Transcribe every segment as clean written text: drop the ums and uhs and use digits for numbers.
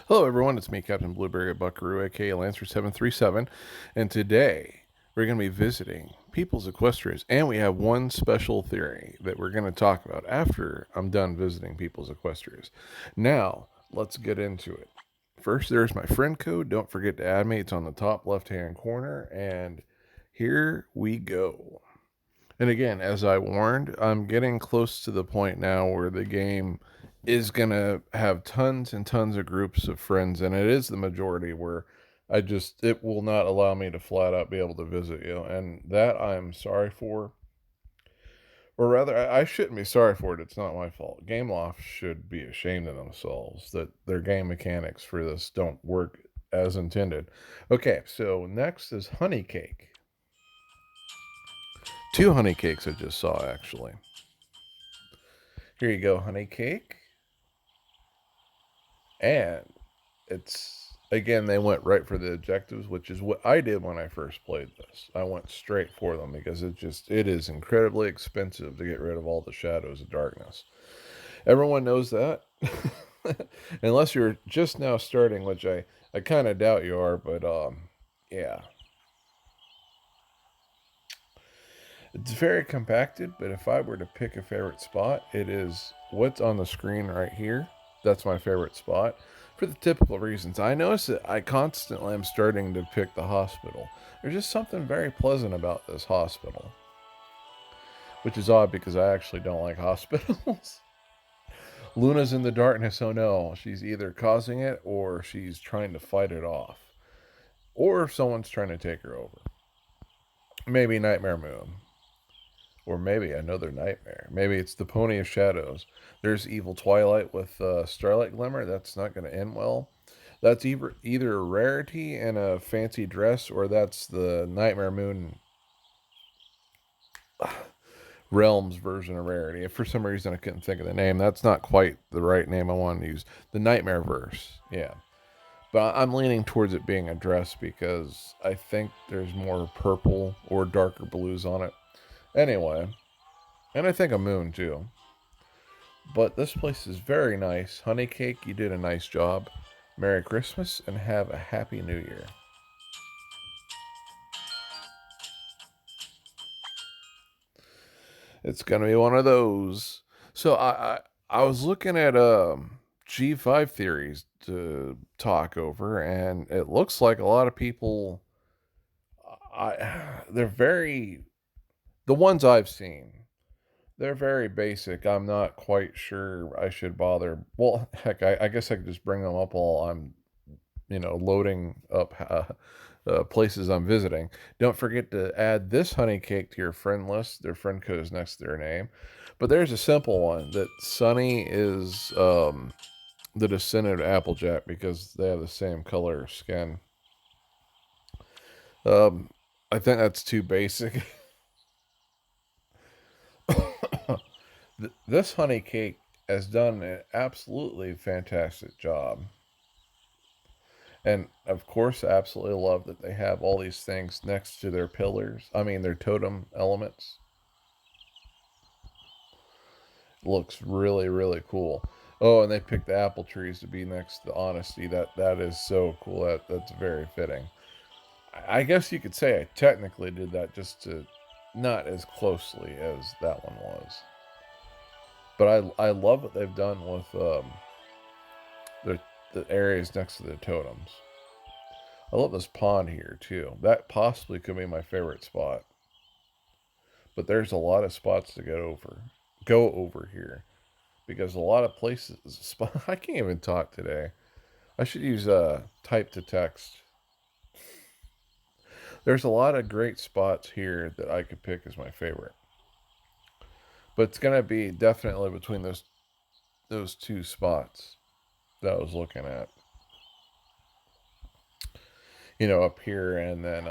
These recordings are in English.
Hello, everyone. It's me, Captain Blueberry at Buckaroo, aka Lancer737, and today we're going to be visiting People's Equestria, and we have one special theory that we're going to talk about after I'm done visiting People's Equestria. Now, let's get into it. First, there's my friend code. Don't forget to add me. It's on the top left-hand corner, and here we go. And again, as I warned, I'm getting close to the point now where the game is going to have tons and tons of groups of friends, and it is the majority where it will not allow me to flat out be able to visit you. And that I'm sorry for. Or rather, I shouldn't be sorry for it. It's not my fault. Gameloft should be ashamed of themselves that their game mechanics for this don't work as intended. Okay, so next is Honey Cake. Two honey cakes I just saw, actually. Here you go, honey cake. And it's, again, they went right for the objectives, which is what I did when I first played this. I went straight for them because it is incredibly expensive to get rid of all the shadows of darkness. Everyone knows that. Unless you're just now starting, which I kind of doubt you are, but yeah. It's very compacted, but if I were to pick a favorite spot, it is what's on the screen right here. That's my favorite spot for the typical reasons. I notice that I constantly am starting to pick the hospital. There's just something very pleasant about this hospital, which is odd because I actually don't like hospitals. Luna's in the darkness. Oh no, she's either causing it or she's trying to fight it off, or someone's trying to take her over. Maybe Nightmare Moon. Or maybe another nightmare. Maybe it's the Pony of Shadows. There's Evil Twilight with Starlight Glimmer. That's not going to end well. That's either a rarity and a fancy dress, or that's the Nightmare Moon Realms version of rarity. If for some reason I couldn't think of the name, that's not quite the right name I wanted to use. The Nightmare Verse. Yeah. But I'm leaning towards it being a dress because I think there's more purple or darker blues on it. Anyway, and I think a moon too. But this place is very nice. Honey Cake, you did a nice job. Merry Christmas and have a Happy New Year. It's gonna be one of those. So I was looking at G5 theories to talk over, and it looks like a lot of people they're very the ones I've seen. They're very basic. I'm not quite sure I should bother. Well, heck, I guess I could just bring them up while I'm, loading up places I'm visiting. Don't forget to add this honey cake to your friend list. Their friend code is next to their name. But there's a simple one that Sunny is the descendant of Applejack because they have the same color skin. Um, I think that's too basic. This honey cake has done an absolutely fantastic job. And of course, I absolutely love that they have all these things next to their pillars. I mean, their totem elements. Looks really, really cool. Oh, and they picked the apple trees to be next to the honesty. That is so cool. That's very fitting. I guess you could say I technically did that just to not as closely as that one was. But I love what they've done with the the areas next to the totems. I love this pond here too. That possibly could be my favorite spot. But there's a lot of spots to go over here because a lot of places. I can't even talk today. I should use type to text. There's a lot of great spots here that I could pick as my favorite. But it's gonna be definitely between those two spots that I was looking at. Up here and then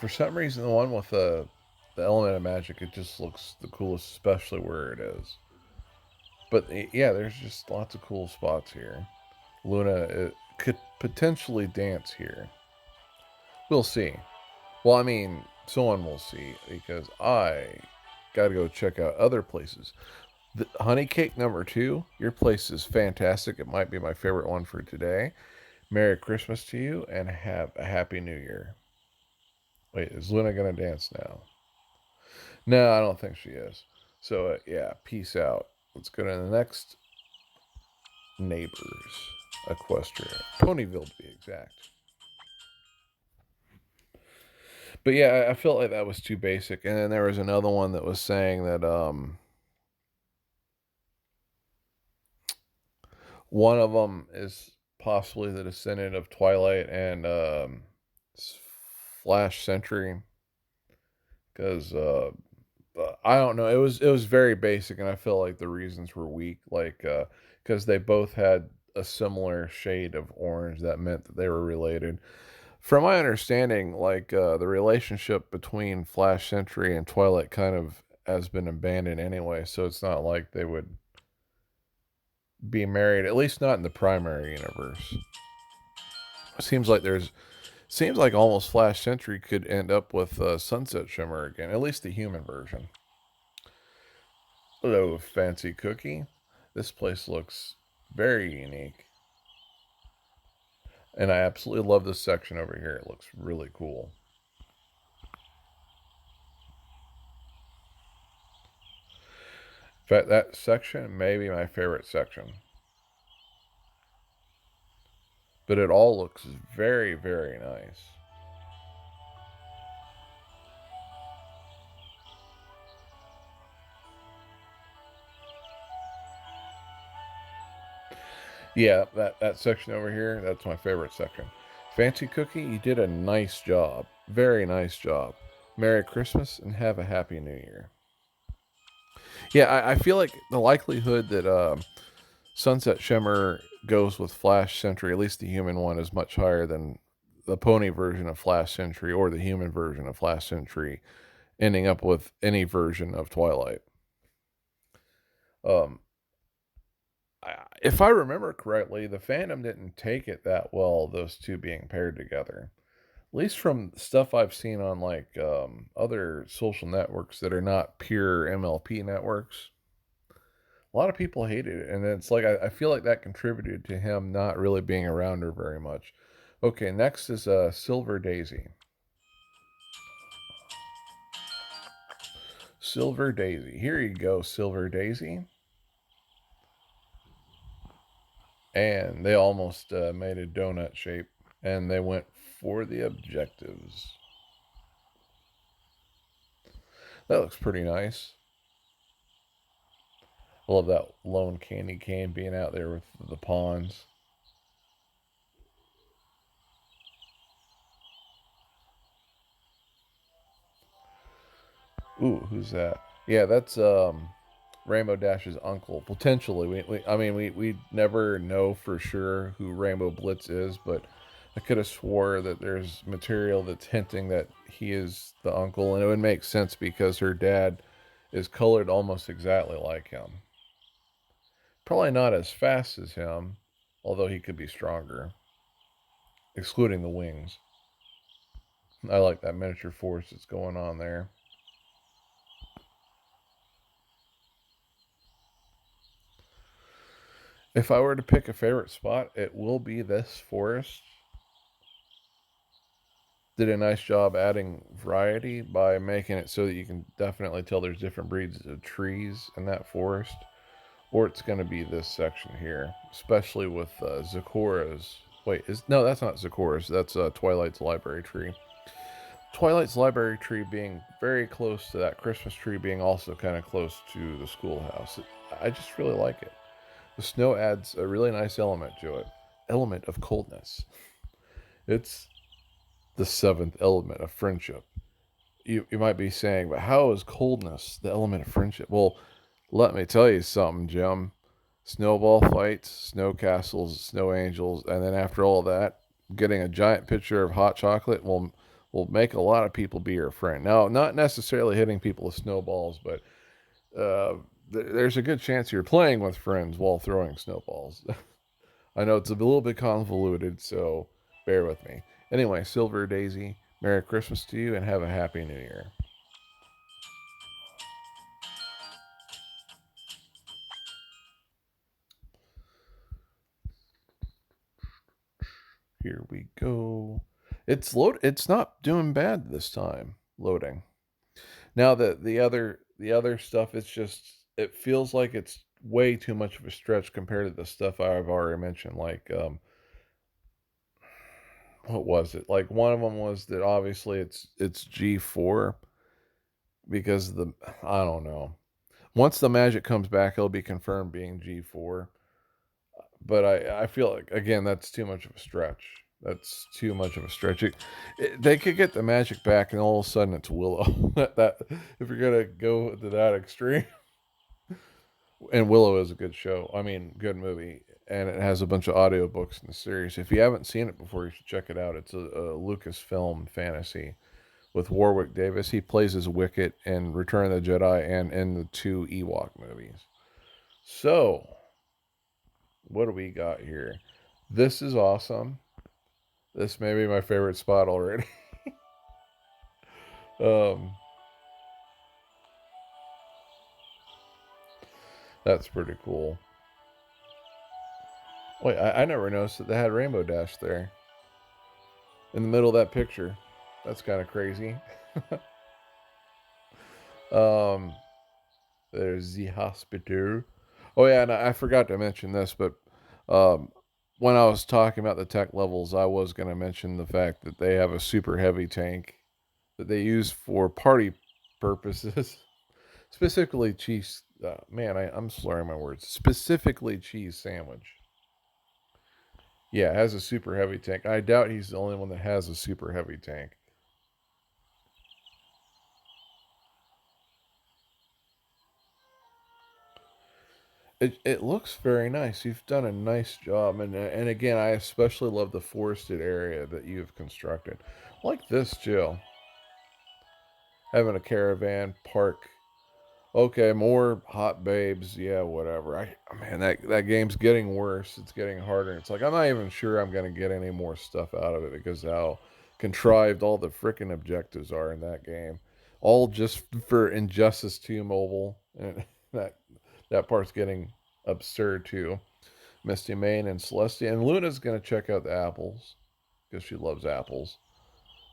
for some reason the one with the element of magic, it just looks the coolest, especially where it is. But yeah, there's just lots of cool spots here. Luna could potentially dance here. We'll see. Well, I mean, someone will see because I got to go check out other places. The honey cake number 2, your place is fantastic. It might be my favorite one for today. Merry Christmas to you and have a Happy New Year. Wait, is Luna going to dance now? No, I don't think she is. So, yeah, peace out. Let's go to the next neighbors. Equestria. Ponyville to be exact. But yeah, I felt like that was too basic. And then there was another one that was saying that one of them is possibly the descendant of Twilight and Flash Century. Because I don't know, it was very basic, and I felt like the reasons were weak. Like because they both had a similar shade of orange, that meant that they were related. From my understanding, like the relationship between Flash Sentry and Twilight kind of has been abandoned anyway, so it's not like they would be married, at least not in the primary universe. It seems like almost Flash Sentry could end up with Sunset Shimmer again, at least the human version. Hello, fancy cookie. This place looks very unique. And I absolutely love this section over here. It looks really cool. In fact, that section may be my favorite section. But it all looks very, very nice. Yeah, that section over here, that's my favorite section. Fancy Cookie, you did a nice job. Very nice job. Merry Christmas and have a Happy New Year. Yeah, I feel like the likelihood that Sunset Shimmer goes with Flash Sentry, at least the human one, is much higher than the pony version of Flash Sentry or the human version of Flash Sentry ending up with any version of Twilight. Um, if I remember correctly, the fandom didn't take it that well, those two being paired together. At least from stuff I've seen on like other social networks that are not pure MLP networks. A lot of people hated it, and it's like I feel like that contributed to him not really being around her very much. Okay, next is Silver Daisy. Silver Daisy. Here you go, Silver Daisy. And they almost made a donut shape, and they went for the objectives. That looks pretty nice. I love that lone candy cane being out there with the pawns. Ooh, who's that? Yeah, that's Rainbow Dash's uncle. Potentially, we never know for sure who Rainbow Blitz is, but I could have swore that there's material that's hinting that he is the uncle, and it would make sense because her dad is colored almost exactly like him. Probably not as fast as him, although he could be stronger, excluding the wings. I like that miniature force that's going on there. If I were to pick a favorite spot, it will be this forest. Did a nice job adding variety by making it so that you can definitely tell there's different breeds of trees in that forest. Or it's going to be this section here, especially with Zakura's. Wait, is no, that's not Zakura's. That's Twilight's library tree. Twilight's library tree being very close to that Christmas tree, being also kind of close to the schoolhouse. I just really like it. The snow adds a really nice element to it. Element of coldness. It's the seventh element of friendship. You might be saying, but how is coldness the element of friendship? Well, let me tell you something, Jim. Snowball fights, snow castles, snow angels, and then after all that, getting a giant pitcher of hot chocolate will make a lot of people be your friend. Now, not necessarily hitting people with snowballs, but there's a good chance you're playing with friends while throwing snowballs. I know it's a little bit convoluted, so bear with me. Anyway, Silver Daisy, Merry Christmas to you and have a Happy New Year. Here we go. It's load. It's not doing bad this time. Loading. Now the other stuff, it's just it feels like it's way too much of a stretch compared to the stuff I've already mentioned. Like what was it? Like one of them was that obviously it's G4 because the I don't know. Once the magic comes back, it'll be confirmed being G4. But I feel like again that's too much of a stretch. That's too much of a stretch. They could get the magic back, and all of a sudden it's Willow. that if you're gonna go to that extreme, and Willow is a good show. I mean, good movie, and it has a bunch of audiobooks in the series. If you haven't seen it before, you should check it out. It's a Lucasfilm fantasy with Warwick Davis. He plays as Wicket in Return of the Jedi and in the two Ewok movies. So, what do we got here? This is awesome. This may be my favorite spot already. um, that's pretty cool. Wait, I never noticed that they had Rainbow Dash there in the middle of that picture. That's kind of crazy. um, there's the hospital. Oh yeah, and I forgot to mention this, but um, when I was talking about the tech levels, I was going to mention the fact that they have a super heavy tank that they use for party purposes, specifically cheese. Man, I'm slurring my words. Specifically cheese sandwich. Yeah, it has a super heavy tank. I doubt he's the only one that has a super heavy tank. It looks very nice. You've done a nice job, and again, I especially love the forested area that you've constructed, like this, Jill. Having a caravan park. Okay, more hot babes. Yeah, whatever. Man, that game's getting worse. It's getting harder. It's like I'm not even sure I'm gonna get any more stuff out of it because how contrived all the freaking objectives are in that game. All just for Injustice 2 mobile, and that that part's getting absurd too. Misty Main and Celestia and Luna's gonna check out the apples because she loves apples,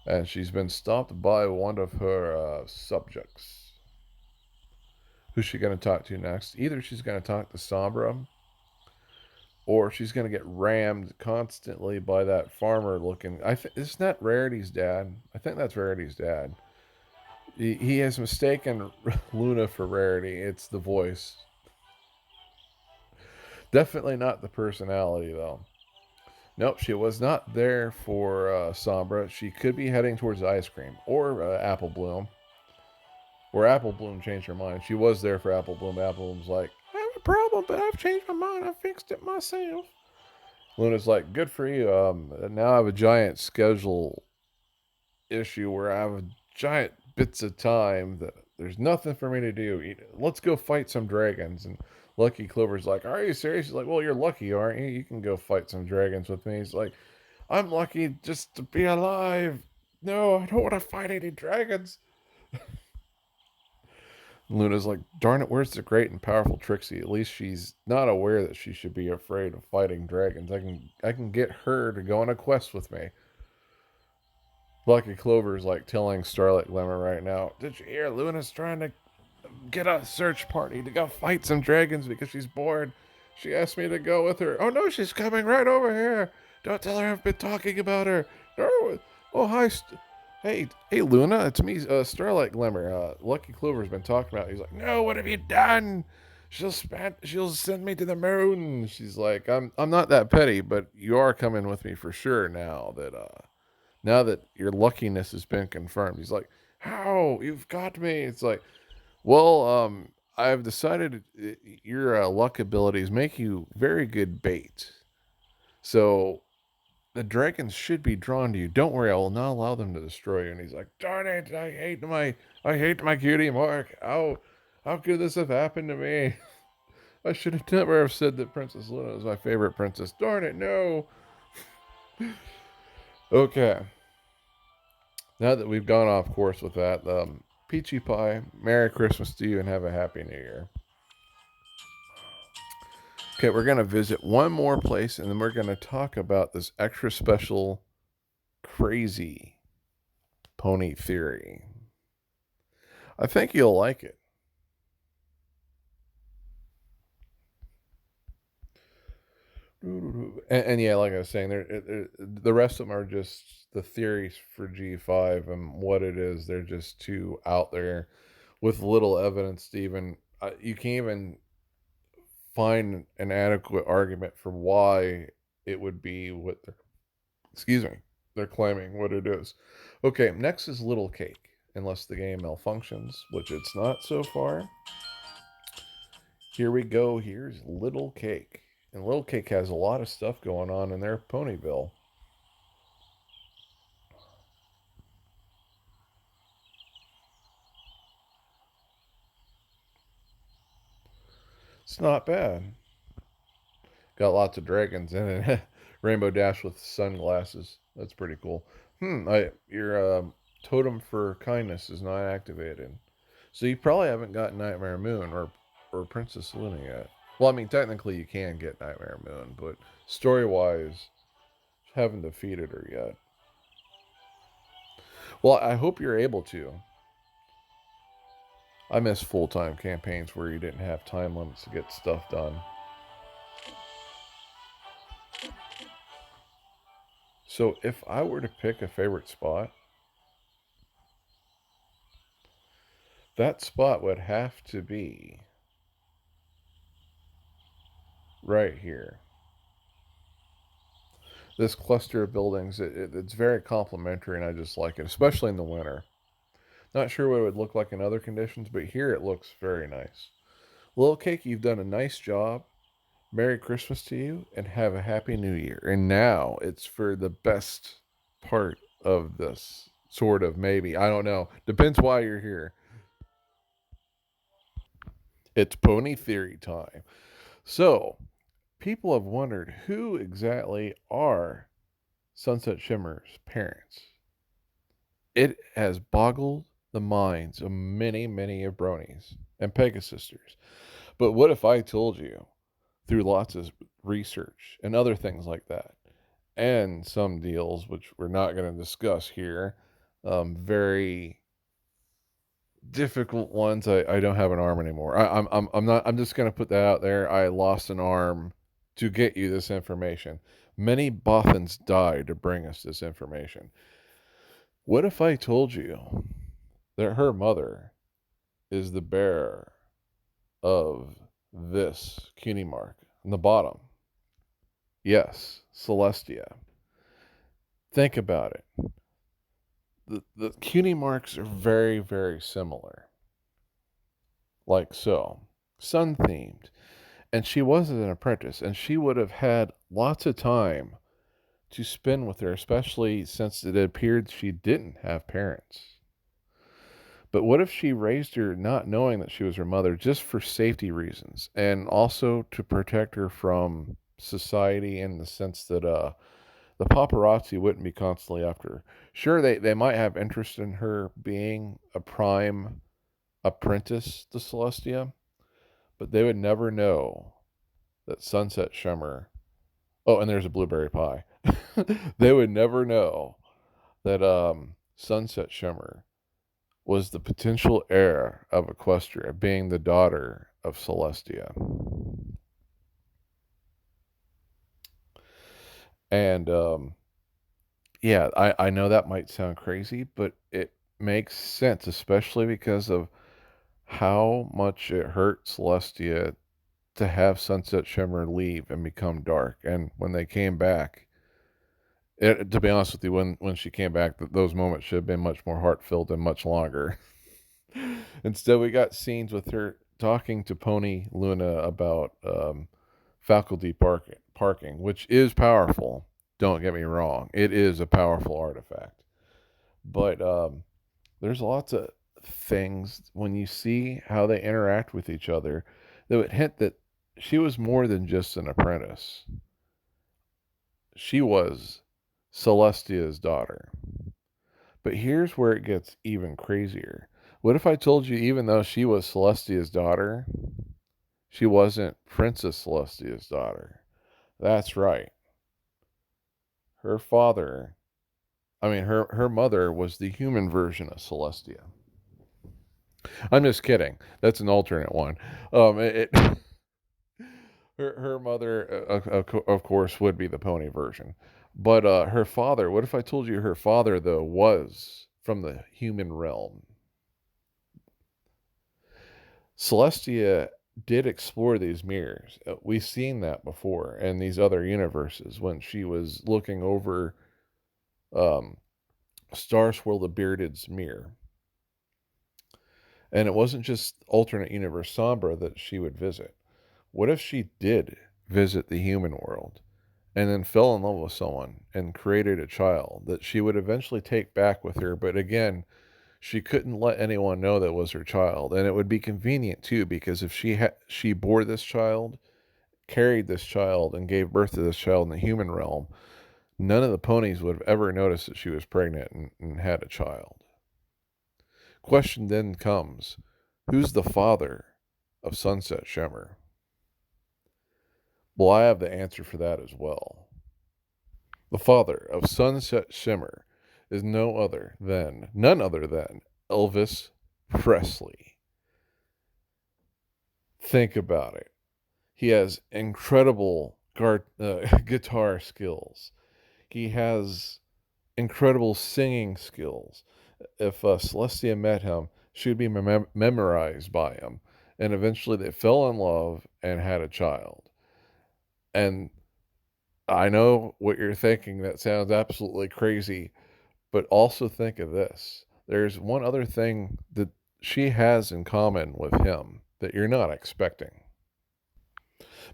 and she's been stopped by one of her subjects. Who's she going to talk to next? Either she's going to talk to Sombra, or she's going to get rammed constantly by that farmer looking. Isn't that Rarity's dad? I think that's Rarity's dad. He has mistaken Luna for Rarity. It's the voice. Definitely not the personality, though. Nope, she was not there for Sombra. She could be heading towards ice cream or Apple Bloom. Or Apple Bloom changed her mind. She was there for Apple Bloom. Apple Bloom's like, I have a problem, but I've changed my mind. I fixed it myself. Luna's like, good for you. Now I have a giant schedule issue where I have giant bits of time that there's nothing for me to do. Let's go fight some dragons. And Lucky Clover's like, are you serious? He's like, well, you're lucky, aren't you? You can go fight some dragons with me. He's like, I'm lucky just to be alive. No, I don't want to fight any dragons. Luna's like, darn it, where's the great and powerful Trixie? At least she's not aware that she should be afraid of fighting dragons. I can get her to go on a quest with me. Lucky Clover's like telling Starlight Glimmer right now, did you hear Luna's trying to get a search party to go fight some dragons because she's bored? She asked me to go with her. Oh no, she's coming right over here. Don't tell her I've been talking about her. No. Oh, hi. Hey, Luna, it's me, Starlight Glimmer. Lucky Clover's been talking about. He's like, no, what have you done? She'll send me to the moon. She's like, I'm not that petty, but you are coming with me for sure now that your luckiness has been confirmed. He's like, how? You've got me. It's like, well, I've decided your luck abilities make you very good bait. So the dragons should be drawn to you. Don't worry, I will not allow them to destroy you. And he's like, darn it, I hate my cutie mark. How could this have happened to me? I should have never have said that Princess Luna was my favorite princess. Darn it, no. Okay. Now that we've gone off course with that, Peachy Pie, Merry Christmas to you and have a Happy New Year. Okay, we're going to visit one more place and then we're going to talk about this extra special, crazy pony theory. I think you'll like it. And yeah, like I was saying, the rest of them are just the theories for G5 and what it is. They're just too out there with little evidence to even, you can't even find an adequate argument for why it would be what they're, excuse me, they're claiming what it is. Okay, next is Little Cake, unless the game malfunctions, which it's not so far. Here we go. Here's Little Cake. And Little Cake has a lot of stuff going on in their Ponyville. It's not bad. Got lots of dragons in it. Rainbow Dash with sunglasses. That's pretty cool. Your totem for kindness is not activated. So you probably haven't got Nightmare Moon or Princess Luna yet. Well, I mean, technically you can get Nightmare Moon, but story wise, haven't defeated her yet. Well, I hope you're able to. I miss full time campaigns where you didn't have time limits to get stuff done. So if I were to pick a favorite spot, that spot would have to be right here. This cluster of buildings, it's very complimentary, and I just like it, especially in the winter. Not sure what it would look like in other conditions, but here it looks very nice. Little Cake, you've done a nice job. Merry Christmas to you, and have a Happy New Year. And now it's for the best part of this. Sort of, maybe. I don't know. Depends why you're here. It's Pony Theory time. So, people have wondered who exactly are Sunset Shimmer's parents. It has boggled the minds of many, many of bronies and Pegasisters. But what if I told you, through lots of research and other things like that, and some deals which we're not going to discuss here, very difficult ones. I don't have an arm anymore. I'm not. I'm just going to put that out there. I lost an arm to get you this information. Many Bothans died to bring us this information. What if I told you that her mother is the bearer of this cutie mark on the bottom? Yes, Celestia. Think about it. The cutie marks are very, very similar. Like so. Sun themed. And she was an apprentice, and she would have had lots of time to spend with her, especially since it appeared she didn't have parents. But what if she raised her not knowing that she was her mother just for safety reasons and also to protect her from society in the sense that the paparazzi wouldn't be constantly after her. Sure, they might have interest in her being a prime apprentice to Celestia, but they would never know that Sunset Shimmer. Oh, and there's a blueberry pie. They would never know that Sunset Shimmer was the potential heir of Equestria, being the daughter of Celestia. And yeah, I know that might sound crazy, but it makes sense, especially because of how much it hurt Celestia to have Sunset Shimmer leave and become dark. And when they came back, to be honest with you, when she came back, those moments should have been much more heartfelt and much longer. Instead, we got scenes with her talking to Pony Luna about faculty parking, which is powerful. Don't get me wrong; it is a powerful artifact. But there's lots of things when you see how they interact with each other that would hint that she was more than just an apprentice. She was Celestia's daughter. But here's where it gets even crazier. What if I told you, even though she was Celestia's daughter, She wasn't Princess Celestia's daughter. That's right. Her father, her mother was the human version of Celestia. I'm just kidding. That's an alternate one. Her mother, of course, would be the pony version. But her father, what if I told you her father, though, was from the human realm? Celestia did explore these mirrors. We've seen that before in these other universes when she was looking over um, Star Swirl the Bearded's mirror. And it wasn't just alternate universe Sombra that she would visit. What if she did visit the human world and then fell in love with someone and created a child that she would eventually take back with her? But again, she couldn't let anyone know that was her child. And it would be convenient too, because if she bore this child, carried this child, and gave birth to this child in the human realm, none of the ponies would have ever noticed that she was pregnant and had a child. Question then comes, who's the father of Sunset Shimmer? Well, I have the answer for that as well. The father of Sunset Shimmer is none other than Elvis Presley. Think about it. He has incredible guitar skills. He has incredible singing skills. If Celestia met him, she would be memorized by him. And eventually they fell in love and had a child. And I know what you're thinking. That sounds absolutely crazy. But also think of this. There's one other thing that she has in common with him that you're not expecting.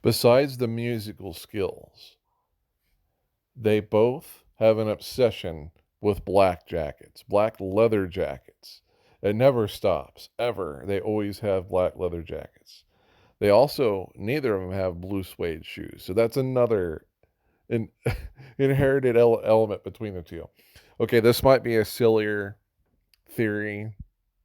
Besides the musical skills, they both have an obsession with black jackets, black leather jackets. It never stops, ever. They always have black leather jackets. They also, neither of them have blue suede shoes. So that's another in, inherited element between the two. Okay, this might be a sillier theory,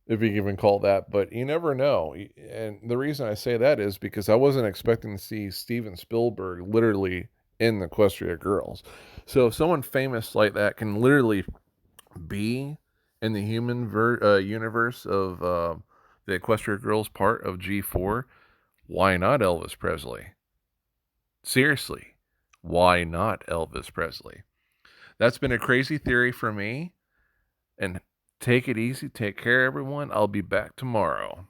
if you can even call that, but you never know. And the reason I say that is because I wasn't expecting to see Steven Spielberg literally in the Equestria Girls. So if someone famous like that can literally be in the human universe of the Equestria Girls part of G4, why not Elvis Presley? Seriously, why not Elvis Presley? That's been a crazy theory for me. And take it easy. Take care, everyone. I'll be back tomorrow.